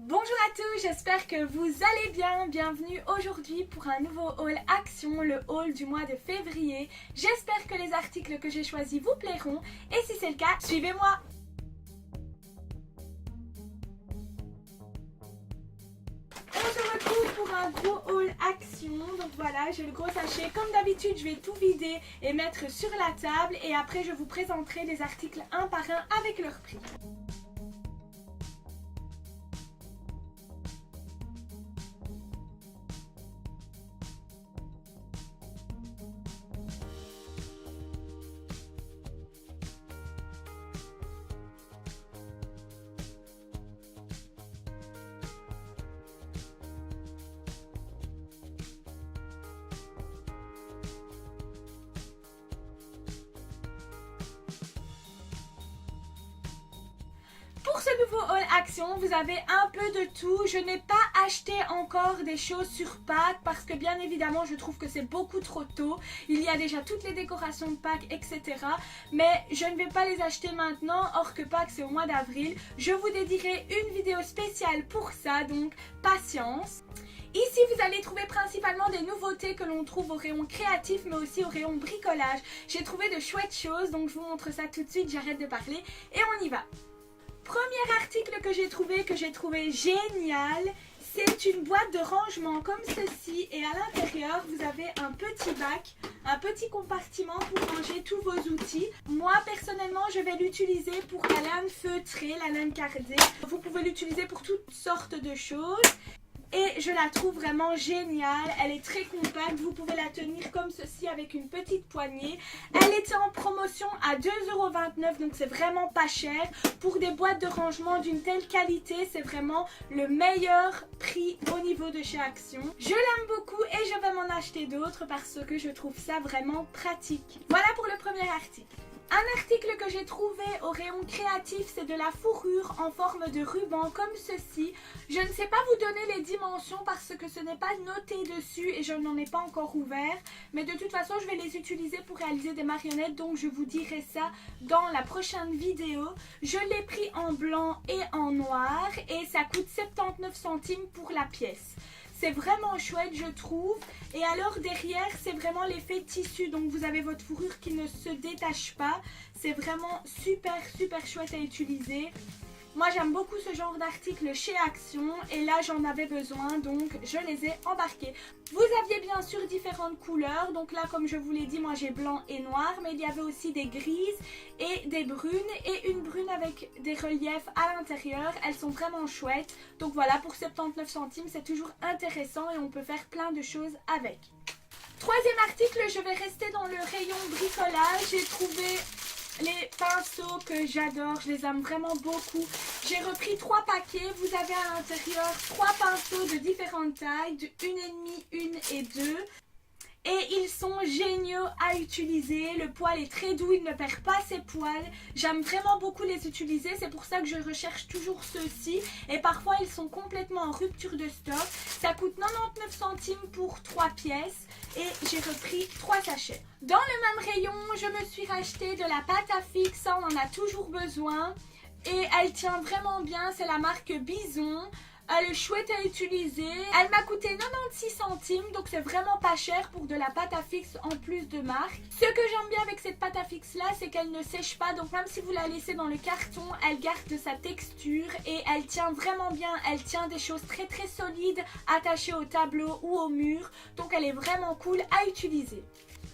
Bonjour à tous, j'espère que vous allez bien. Bienvenue aujourd'hui pour un nouveau haul action, le haul du mois de février. J'espère que les articles que j'ai choisis vous plairont et si c'est le cas, suivez-moi. On se retrouve pour un gros haul action. Donc voilà, j'ai le gros sachet. Comme d'habitude, je vais tout vider et mettre sur la table et après je vous présenterai les articles un par un avec leur prix. Pour ce nouveau haul action, vous avez un peu de tout. Je n'ai pas acheté encore des choses sur Pâques parce que bien évidemment je trouve que c'est beaucoup trop tôt. Il y a déjà toutes les décorations de Pâques, etc. Mais je ne vais pas les acheter maintenant, or que Pâques c'est au mois d'avril. Je vous dédierai une vidéo spéciale pour ça, donc patience. Ici, vous allez trouver principalement des nouveautés que l'on trouve au rayon créatif, mais aussi au rayon bricolage. J'ai trouvé de chouettes choses, donc je vous montre ça tout de suite, j'arrête de parler et on y va. Premier article que j'ai trouvé génial, c'est une boîte de rangement comme ceci et à l'intérieur vous avez un petit bac, un petit compartiment pour ranger tous vos outils. Moi personnellement je vais l'utiliser pour la laine feutrée, la laine cardée. Vous pouvez l'utiliser pour toutes sortes de choses. Et je la trouve vraiment géniale, elle est très compacte, vous pouvez la tenir comme ceci avec une petite poignée. Elle était en promotion à 2,29 €, donc c'est vraiment pas cher. Pour des boîtes de rangement d'une telle qualité, c'est vraiment le meilleur prix au niveau de chez Action. Je l'aime beaucoup et je vais m'en acheter d'autres parce que je trouve ça vraiment pratique. Voilà pour le premier article. Un article que j'ai trouvé au rayon créatif, c'est de la fourrure en forme de ruban comme ceci. Je ne sais pas vous donner les dimensions parce que ce n'est pas noté dessus et je n'en ai pas encore ouvert. Mais de toute façon, je vais les utiliser pour réaliser des marionnettes, donc je vous dirai ça dans la prochaine vidéo. Je l'ai pris en blanc et en noir et ça coûte 79 centimes pour la pièce. C'est vraiment chouette je trouve. Et alors derrière c'est vraiment l'effet tissu. Donc vous avez votre fourrure qui ne se détache pas. C'est vraiment super chouette à utiliser. Moi j'aime beaucoup ce genre d'articles chez Action et là j'en avais besoin donc je les ai embarqués. Vous aviez bien sûr différentes couleurs, donc là comme je vous l'ai dit moi j'ai blanc et noir, mais il y avait aussi des grises et des brunes et une brune avec des reliefs à l'intérieur. Elles sont vraiment chouettes, donc voilà, pour 79 centimes c'est toujours intéressant et on peut faire plein de choses avec. Troisième article, je vais rester dans le rayon bricolage. J'ai trouvé les pinceaux que j'adore, je les aime vraiment beaucoup. J'ai repris 3 paquets, vous avez à l'intérieur 3 pinceaux de différentes tailles, de 1,5, 1 et 2. Et ils sont géniaux à utiliser, le poil est très doux, il ne perd pas ses poils. J'aime vraiment beaucoup les utiliser, c'est pour ça que je recherche toujours ceux-ci. Et parfois ils sont complètement en rupture de stock. Ça coûte 99 centimes pour 3 pièces et j'ai repris 3 sachets. Dans le même rayon, je me suis racheté de la pâte à fixe, ça on en a toujours besoin. Et elle tient vraiment bien, c'est la marque Bison. Elle est chouette à utiliser. Elle m'a coûté 96 centimes, donc c'est vraiment pas cher pour de la pâte à fixe en plus de marque. Ce que j'aime bien avec cette pâte à fixe là, c'est qu'elle ne sèche pas, donc même si vous la laissez dans le carton, elle garde sa texture et elle tient vraiment bien. Elle tient des choses très solides attachées au tableau ou au mur, donc elle est vraiment cool à utiliser.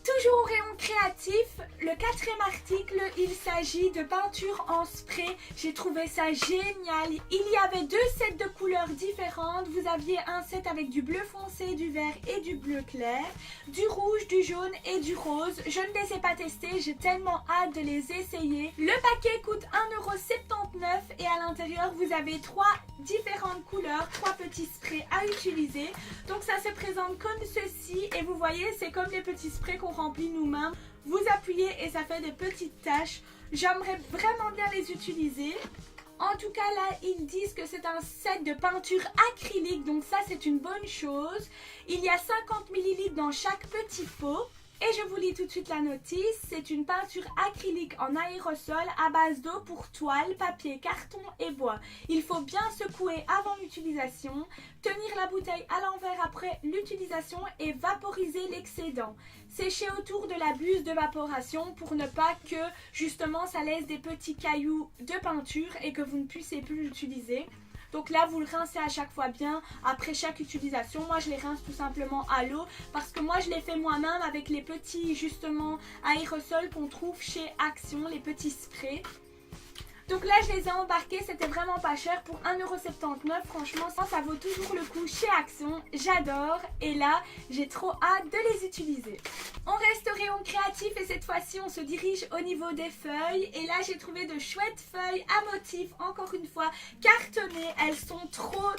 Toujours au rayon créatif, le 4e article, il s'agit de peinture en spray. J'ai trouvé ça génial. Il y avait 2 sets de couleurs différentes. Vous aviez un set avec du bleu foncé, du vert et du bleu clair, du rouge, du jaune et du rose. Je ne les ai pas testés, j'ai tellement hâte de les essayer. Le paquet coûte 1,79 € et à l'intérieur vous avez 3 différentes couleurs, 3 petits sprays à utiliser. Donc ça se présente comme ceci et vous voyez c'est comme les petits sprays qu'on remplit nous-mêmes. Vous appuyez et ça fait des petites taches. J'aimerais vraiment bien les utiliser. En tout cas là ils disent que c'est un set de peinture acrylique, donc ça c'est une bonne chose. Il y a 50 ml dans chaque petit pot. Et je vous lis tout de suite la notice. C'est une peinture acrylique en aérosol à base d'eau pour toile, papier, carton et bois. Il faut bien secouer avant l'utilisation, tenir la bouteille à l'envers après l'utilisation et vaporiser l'excédent. Sécher autour de la buse de vaporation pour ne pas que justement ça laisse des petits cailloux de peinture et que vous ne puissiez plus l'utiliser. Donc là, vous le rincez à chaque fois bien après chaque utilisation. Moi, je les rince tout simplement à l'eau parce que moi, je les fais moi-même avec les petits, justement, aérosols qu'on trouve chez Action, les petits sprays. Donc là, je les ai embarqués, c'était vraiment pas cher pour 1,79 €. Franchement, ça vaut toujours le coup chez Action. J'adore. Et là, j'ai trop hâte de les utiliser. On reste au rayon créatif et cette fois-ci, on se dirige au niveau des feuilles. Et là, j'ai trouvé de chouettes feuilles à motifs, encore une fois, cartonnées. Elles sont trop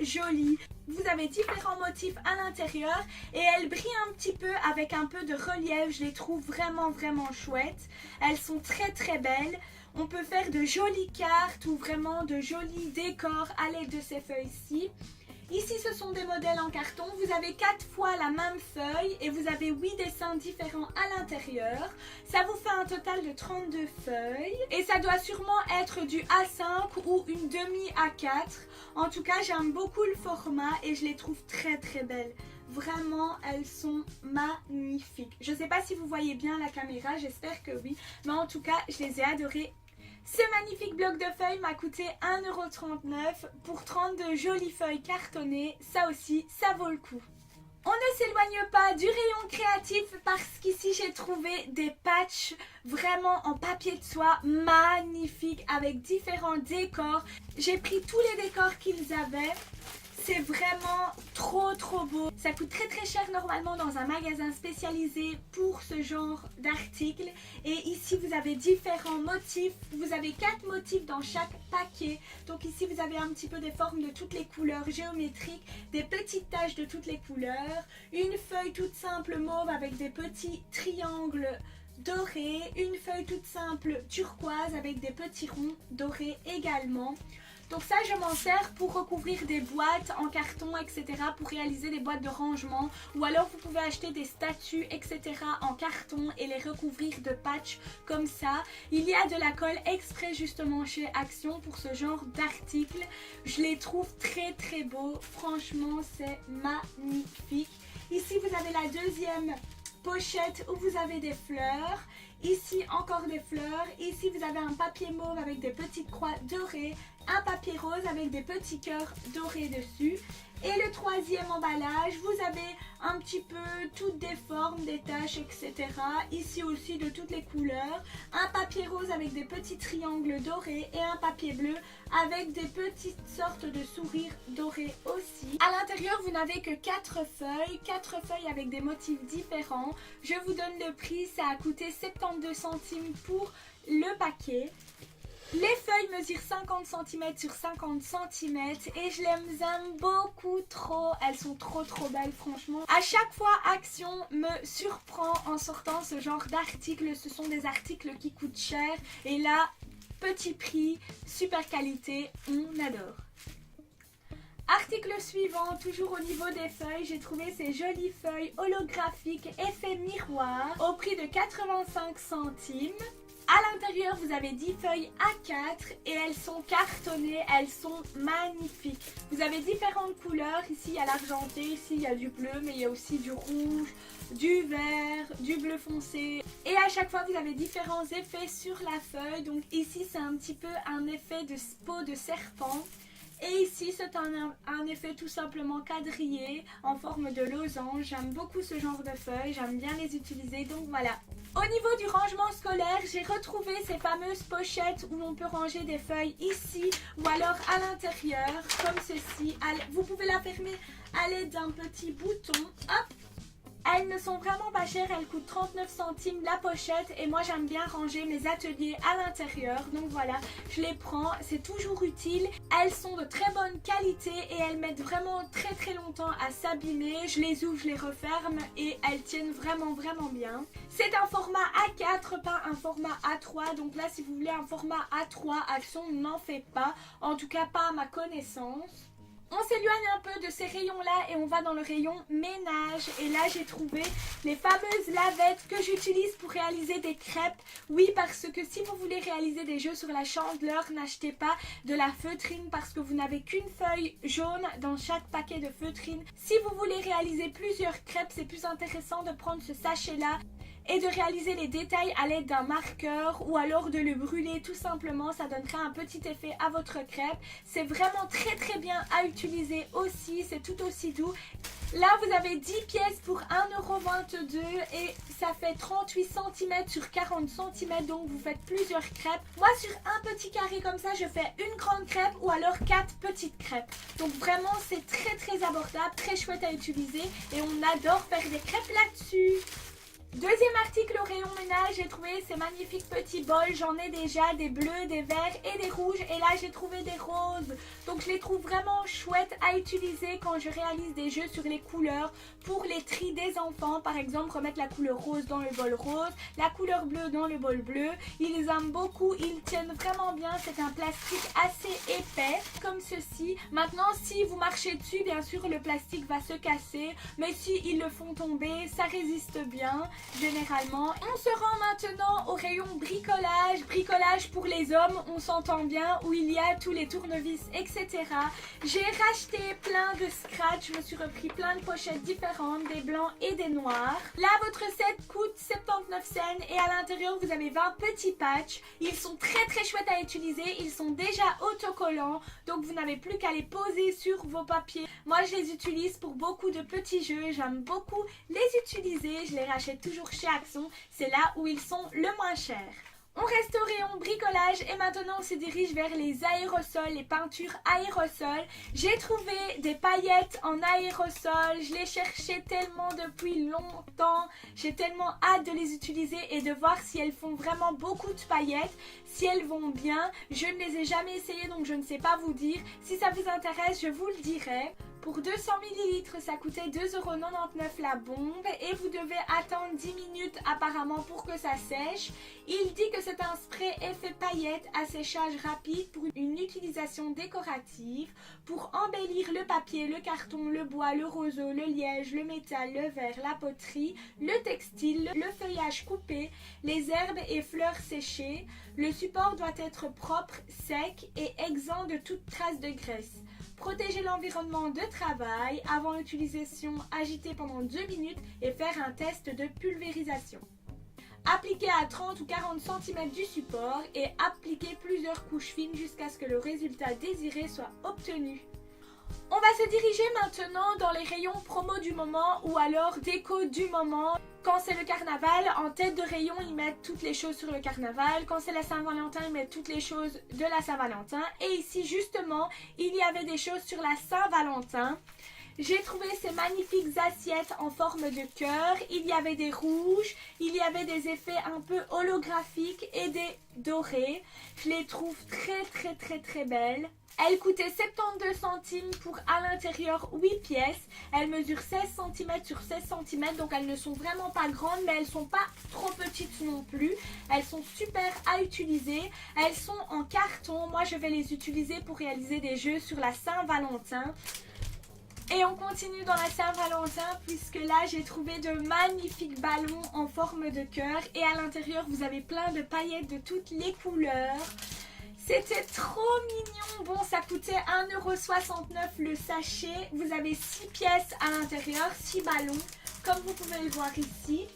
jolies. Vous avez différents motifs à l'intérieur et elles brillent un petit peu avec un peu de relief. Je les trouve vraiment chouettes. Elles sont très belles. On peut faire de jolies cartes ou vraiment de jolis décors à l'aide de ces feuilles-ci. Ici, ce sont des modèles en carton. Vous avez 4 fois la même feuille et vous avez 8 dessins différents à l'intérieur. Ça vous fait un total de 32 feuilles. Et ça doit sûrement être du A5 ou une demi A4. En tout cas, j'aime beaucoup le format et je les trouve très belles. Vraiment, elles sont magnifiques. Je ne sais pas si vous voyez bien la caméra, j'espère que oui. Mais en tout cas, je les ai adorées. Ce magnifique bloc de feuilles m'a coûté 1,39 € pour 32 jolies feuilles cartonnées. Ça aussi, ça vaut le coup. On ne s'éloigne pas du rayon créatif parce qu'ici j'ai trouvé des patchs vraiment en papier de soie magnifiques avec différents décors. J'ai pris tous les décors qu'ils avaient. C'est vraiment trop beau. Ça coûte très cher normalement dans un magasin spécialisé pour ce genre d'articles. Et ici vous avez différents motifs. Vous avez 4 motifs dans chaque paquet. Donc ici vous avez un petit peu des formes de toutes les couleurs géométriques, des petites taches de toutes les couleurs, une feuille toute simple mauve avec des petits triangles dorés, une feuille toute simple turquoise avec des petits ronds dorés également. Donc ça, je m'en sers pour recouvrir des boîtes en carton, etc. pour réaliser des boîtes de rangement. Ou alors vous pouvez acheter des statues, etc. en carton et les recouvrir de patch comme ça. Il y a de la colle exprès justement chez Action pour ce genre d'article. Je les trouve très beaux. Franchement, c'est magnifique. Ici, vous avez la deuxième pochette où vous avez des fleurs. Ici encore des fleurs, ici vous avez un papier mauve avec des petites croix dorées, un papier rose avec des petits cœurs dorés dessus. Et le troisième emballage, vous avez un petit peu toutes des formes, des taches, etc. Ici aussi de toutes les couleurs. Un papier rose avec des petits triangles dorés et un papier bleu avec des petites sortes de sourires dorés aussi. À l'intérieur, vous n'avez que 4 feuilles avec des motifs différents. Je vous donne le prix, ça a coûté 72 centimes pour le paquet. Les feuilles mesurent 50 cm sur 50 cm et je les aime beaucoup trop. Elles sont trop belles franchement. À chaque fois, Action me surprend en sortant ce genre d'articles. Ce sont des articles qui coûtent cher et là, petit prix, super qualité, on adore. Article suivant, toujours au niveau des feuilles, j'ai trouvé ces jolies feuilles holographiques effet miroir au prix de 85 centimes. À l'intérieur, vous avez 10 feuilles A4 et elles sont cartonnées, elles sont magnifiques. Vous avez différentes couleurs, ici il y a l'argenté, ici il y a du bleu, mais il y a aussi du rouge, du vert, du bleu foncé. Et à chaque fois, vous avez différents effets sur la feuille. Donc ici, c'est un petit peu un effet de peau de serpent. Et ici, c'est un effet tout simplement quadrillé en forme de losange. J'aime beaucoup ce genre de feuilles, j'aime bien les utiliser, donc voilà. Au niveau du rangement scolaire, j'ai retrouvé ces fameuses pochettes où on peut ranger des feuilles ici ou alors à l'intérieur, comme ceci. Vous pouvez la fermer à l'aide d'un petit bouton. Hop! Elles ne sont vraiment pas chères, elles coûtent 39 centimes la pochette et moi j'aime bien ranger mes ateliers à l'intérieur. Donc voilà, je les prends, c'est toujours utile. Elles sont de très bonne qualité et elles mettent vraiment très longtemps à s'abîmer. Je les ouvre, je les referme et elles tiennent vraiment bien. C'est un format A4, pas un format A3. Donc là, si vous voulez un format A3, Action n'en fait pas. En tout cas, pas à ma connaissance. On s'éloigne un peu de ces rayons-là et on va dans le rayon ménage. Et là, j'ai trouvé les fameuses lavettes que j'utilise pour réaliser des crêpes. Oui, parce que si vous voulez réaliser des jeux sur la chandeleur, n'achetez pas de la feutrine parce que vous n'avez qu'une feuille jaune dans chaque paquet de feutrine. Si vous voulez réaliser plusieurs crêpes, c'est plus intéressant de prendre ce sachet-là et de réaliser les détails à l'aide d'un marqueur ou alors de le brûler tout simplement, ça donnera un petit effet à votre crêpe. C'est vraiment très bien à utiliser aussi, c'est tout aussi doux. Là vous avez 10 pièces pour 1,22 € et ça fait 38 cm sur 40 cm, donc vous faites plusieurs crêpes. Moi sur un petit carré comme ça je fais une grande crêpe ou alors 4 petites crêpes. Donc vraiment c'est très abordable, très chouette à utiliser et on adore faire des crêpes là-dessus. Deuxième article au rayon ménage, j'ai trouvé ces magnifiques petits bols. J'en ai déjà des bleus, des verts et des rouges. Et là, j'ai trouvé des roses. Donc, je les trouve vraiment chouettes à utiliser quand je réalise des jeux sur les couleurs. Pour les tris des enfants, par exemple, remettre la couleur rose dans le bol rose, la couleur bleue dans le bol bleu. Ils aiment beaucoup, ils tiennent vraiment bien. C'est un plastique assez épais, comme ceci. Maintenant, si vous marchez dessus, bien sûr, le plastique va se casser. Mais si ils le font tomber, ça résiste bien. Généralement, on se rend maintenant au rayon bricolage pour les hommes, on s'entend bien, où il y a tous les tournevis, etc. J'ai racheté plein de scratch, je me suis repris plein de pochettes différentes, des blancs et des noirs. Là, votre set coûte 79 cents et à l'intérieur, vous avez 20 petits patchs. Ils sont très chouettes à utiliser, ils sont déjà autocollants, donc vous n'avez plus qu'à les poser sur vos papiers. Moi, je les utilise pour beaucoup de petits jeux, j'aime beaucoup les utiliser, je les rachète toujours chez Action, c'est là où ils sont le moins chers. On reste au rayon bricolage et maintenant on se dirige vers les aérosols, les peintures aérosols. J'ai trouvé des paillettes en aérosol, je les cherchais tellement depuis longtemps. J'ai tellement hâte de les utiliser et de voir si elles font vraiment beaucoup de paillettes, si elles vont bien. Je ne les ai jamais essayées donc je ne sais pas vous dire. Si ça vous intéresse, je vous le dirai. Pour 200 ml, ça coûtait 2,99 € la bombe et vous devez attendre 10 minutes apparemment pour que ça sèche. Il dit que c'est un spray effet paillettes à séchage rapide pour une utilisation décorative, pour embellir le papier, le carton, le bois, le roseau, le liège, le métal, le verre, la poterie, le textile, le feuillage coupé, les herbes et fleurs séchées. Le support doit être propre, sec et exempt de toute trace de graisse. Protéger l'environnement de travail. Avant l'utilisation, agiter pendant 2 minutes et faire un test de pulvérisation. Appliquer à 30 ou 40 cm du support et appliquer plusieurs couches fines jusqu'à ce que le résultat désiré soit obtenu. On va se diriger maintenant dans les rayons promo du moment ou alors déco du moment. Quand c'est le carnaval, en tête de rayon, ils mettent toutes les choses sur le carnaval. Quand c'est la Saint-Valentin, ils mettent toutes les choses de la Saint-Valentin. Et ici, justement, il y avait des choses sur la Saint-Valentin. J'ai trouvé ces magnifiques assiettes en forme de cœur. Il y avait des rouges, il y avait des effets un peu holographiques et des dorés. Je les trouve très belles. Elles coûtaient 72 centimes pour à l'intérieur 8 pièces. Elles mesurent 16 cm sur 16 cm, donc elles ne sont vraiment pas grandes, mais elles sont pas trop petites non plus. Elles sont super à utiliser. Elles sont en carton. Moi, je vais les utiliser pour réaliser des jeux sur la Saint-Valentin. Et on continue dans la Saint-Valentin puisque là j'ai trouvé de magnifiques ballons en forme de cœur et à l'intérieur vous avez plein de paillettes de toutes les couleurs. C'était trop mignon. Bon, ça coûtait 1,69 € le sachet. Vous avez 6 pièces à l'intérieur, 6 ballons, comme vous pouvez le voir ici.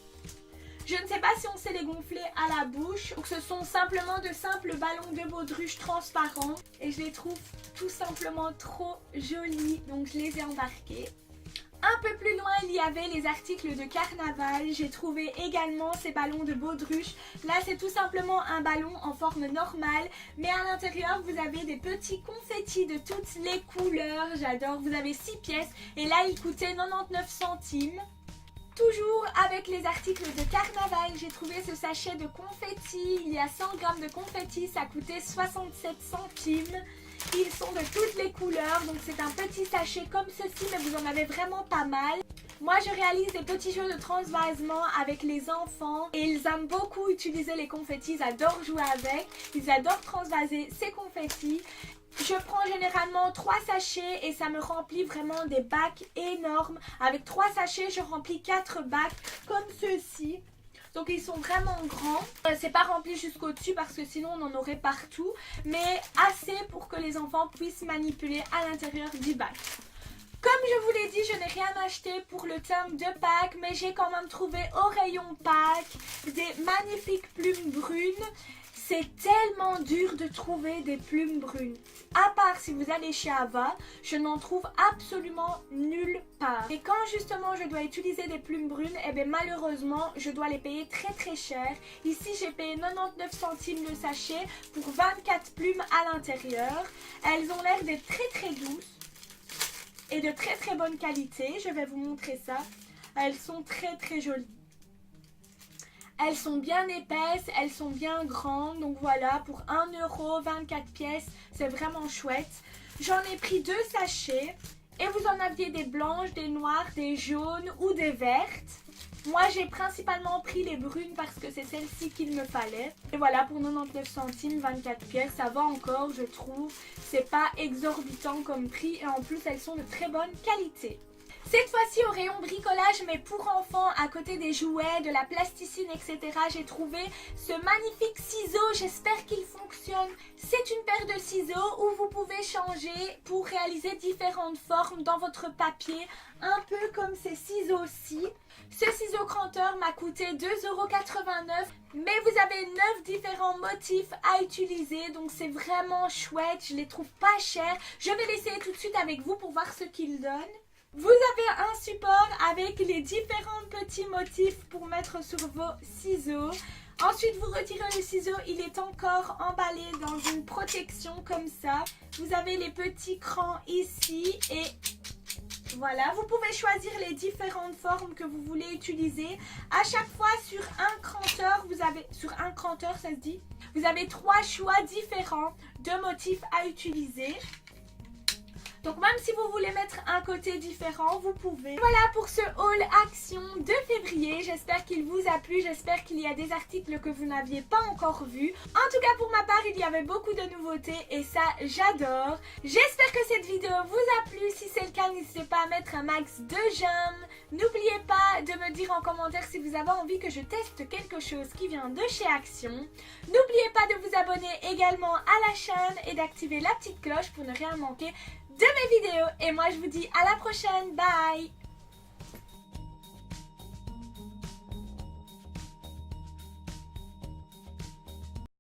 Je ne sais pas si on sait les gonfler à la bouche. Donc ce sont simplement de simples ballons de baudruche transparents. Et je les trouve tout simplement trop jolis. Donc je les ai embarqués. Un peu plus loin, il y avait les articles de carnaval. J'ai trouvé également ces ballons de baudruche. Là, c'est tout simplement un ballon en forme normale. Mais à l'intérieur, vous avez des petits confettis de toutes les couleurs. J'adore. Vous avez 6 pièces. Et là, il coûtait 99 centimes. Toujours avec les articles de carnaval, j'ai trouvé ce sachet de confettis. Il y a 100 grammes de confettis, ça coûtait 67 centimes. Ils sont de toutes les couleurs, donc c'est un petit sachet comme ceci, mais vous en avez vraiment pas mal. Moi, je réalise des petits jeux de transvasement avec les enfants et ils aiment beaucoup utiliser les confettis, ils adorent jouer avec, ils adorent transvaser ces confettis. Je prends généralement 3 sachets et ça me remplit vraiment des bacs énormes. Avec 3 sachets, je remplis 4 bacs comme ceux-ci. Donc ils sont vraiment grands. C'est pas rempli jusqu'au dessus parce que sinon on en aurait partout. Mais assez pour que les enfants puissent manipuler à l'intérieur du bac. Comme je vous l'ai dit, je n'ai rien acheté pour le thème de Pâques, mais j'ai quand même trouvé au rayon Pâques des magnifiques plumes brunes. C'est tellement dur de trouver des plumes brunes. À part si vous allez chez Ava, je n'en trouve absolument nulle part. Et quand justement je dois utiliser des plumes brunes, eh bien malheureusement, je dois les payer très cher. Ici, j'ai payé 99 centimes le sachet pour 24 plumes à l'intérieur. Elles ont l'air d'être très douces et de très bonne qualité. Je vais vous montrer ça. Elles sont très jolies. Elles sont bien épaisses, elles sont bien grandes. Donc voilà, pour 1 €, 24 pièces, c'est vraiment chouette. J'en ai pris 2 sachets. Et vous en aviez des blanches, des noires, des jaunes ou des vertes. Moi, j'ai principalement pris les brunes parce que c'est celle-ci qu'il me fallait. Et voilà, pour 99 centimes, 24 pièces, ça va encore, je trouve. C'est pas exorbitant comme prix et en plus, elles sont de très bonne qualité. Cette fois-ci au rayon bricolage, mais pour enfants, à côté des jouets, de la plasticine, etc. J'ai trouvé ce magnifique ciseau, j'espère qu'il fonctionne. C'est une paire de ciseaux où vous pouvez changer pour réaliser différentes formes dans votre papier, un peu comme ces ciseaux-ci. Ce ciseau cranteur m'a coûté 2,89 €, mais vous avez 9 différents motifs à utiliser, donc c'est vraiment chouette, je les trouve pas chers. Je vais l'essayer tout de suite avec vous pour voir ce qu'il donne. Vous avez un support avec les différents petits motifs pour mettre sur vos ciseaux. Ensuite, vous retirez le ciseau, il est encore emballé dans une protection comme ça. Vous avez les petits crans ici et voilà. Vous pouvez choisir les différentes formes que vous voulez utiliser. À chaque fois, sur un cranteur, ça se dit, vous avez 3 choix différents de motifs à utiliser. Donc même si vous voulez mettre un côté différent, vous pouvez. Voilà pour ce haul action de février. J'espère qu'il vous a plu. J'espère qu'il y a des articles que vous n'aviez pas encore vus. En tout cas pour ma part, il y avait beaucoup de nouveautés et ça j'adore. J'espère que cette vidéo vous a plu. Si c'est le cas, n'hésitez pas à mettre un max de j'aime. N'oubliez pas de me dire en commentaire si vous avez envie que je teste quelque chose qui vient de chez Action. N'oubliez pas de vous abonner également à la chaîne et d'activer la petite cloche pour ne rien manquer de mes vidéos. Et moi je vous dis à la prochaine, bye.